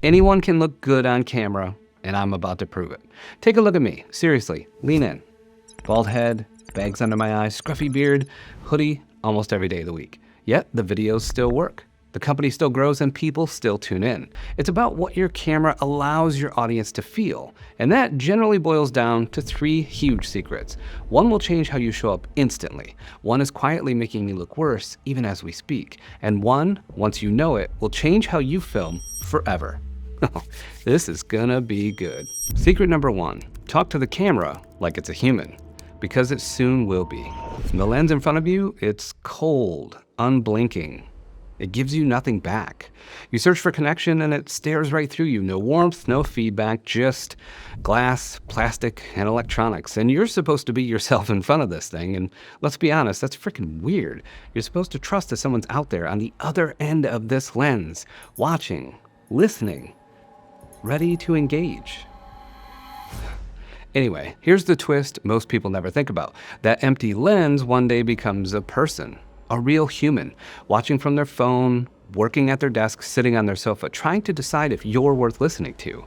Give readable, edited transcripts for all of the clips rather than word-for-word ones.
Anyone can look good on camera, and I'm about to prove it. Take a look at me. Seriously, lean in. Bald head, bags under my eyes, scruffy beard, hoodie, almost every day of the week. Yet the videos still work. The company still grows and people still tune in. It's about what your camera allows your audience to feel. And that generally boils down to 3 huge secrets. One will change how you show up instantly. One is quietly making you look worse even as we speak. And one, once you know it, will change how you film forever. This is gonna be good. Secret number 1, talk to the camera like it's a human, because it soon will be. The lens in front of you, it's cold, unblinking. It gives you nothing back. You search for connection and it stares right through you. No warmth, no feedback, just glass, plastic, and electronics. And you're supposed to be yourself in front of this thing. And let's be honest, that's freaking weird. You're supposed to trust that someone's out there on the other end of this lens, watching, listening, ready to engage. Anyway, here's the twist most people never think about. That empty lens one day becomes a person, a real human, watching from their phone, working at their desk, sitting on their sofa, trying to decide if you're worth listening to.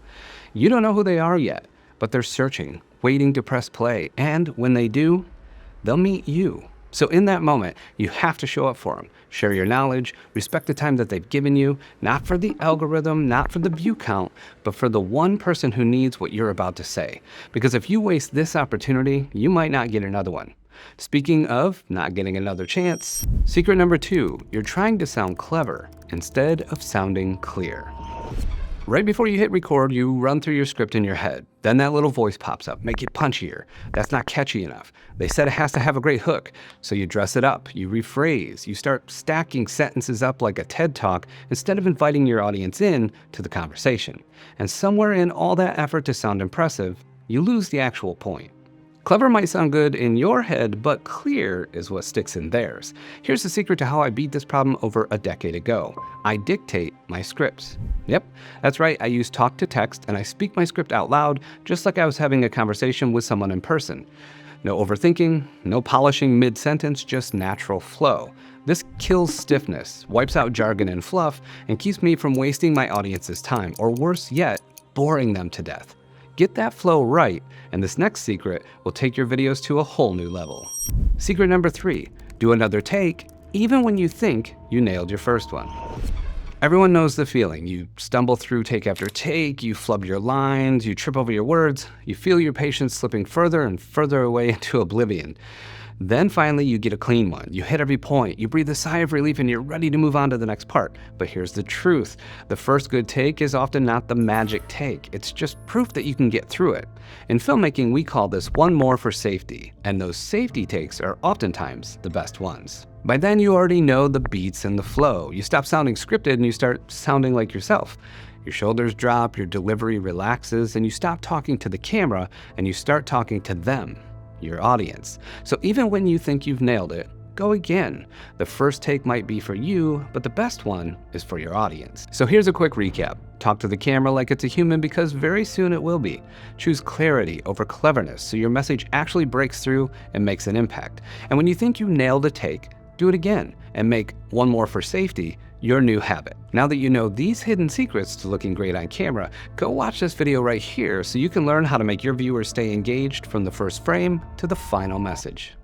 You don't know who they are yet, but they're searching, waiting to press play. And when they do, they'll meet you. So in that moment, you have to show up for them. Share your knowledge, respect the time that they've given you, not for the algorithm, not for the view count, but for the one person who needs what you're about to say. Because if you waste this opportunity, you might not get another one. Speaking of not getting another chance, secret number 2, you're trying to sound clever instead of sounding clear. Right before you hit record, you run through your script in your head. Then that little voice pops up, make it punchier. That's not catchy enough. They said it has to have a great hook. So you dress it up, you rephrase, you start stacking sentences up like a TED Talk instead of inviting your audience in to the conversation. And somewhere in all that effort to sound impressive, you lose the actual point. Clever might sound good in your head, but clear is what sticks in theirs. Here's the secret to how I beat this problem over a decade ago. I dictate my scripts. Yep, that's right, I use talk to text and I speak my script out loud, just like I was having a conversation with someone in person. No overthinking, no polishing mid-sentence, just natural flow. This kills stiffness, wipes out jargon and fluff, and keeps me from wasting my audience's time, or worse yet, boring them to death. Get that flow right, and this next secret will take your videos to a whole new level. Secret number 3, do another take, even when you think you nailed your first one. Everyone knows the feeling. You stumble through take after take, you flub your lines, you trip over your words, you feel your patience slipping further and further away into oblivion. Then finally you get a clean one. You hit every point, you breathe a sigh of relief, and you're ready to move on to the next part. But here's the truth. The first good take is often not the magic take. It's just proof that you can get through it. In filmmaking, we call this one more for safety, and those safety takes are oftentimes the best ones. By then you already know the beats and the flow. You stop sounding scripted and you start sounding like yourself. Your shoulders drop, your delivery relaxes, and you stop talking to the camera and you start talking to them, your audience. So even when you think you've nailed it, go again. The first take might be for you, but the best one is for your audience. So here's a quick recap. Talk to the camera like it's a human, because very soon it will be. Choose clarity over cleverness so your message actually breaks through and makes an impact. And when you think you nailed a take, do it again and make one more for safety your new habit. Now that you know these hidden secrets to looking great on camera, go watch this video right here so you can learn how to make your viewers stay engaged from the first frame to the final message.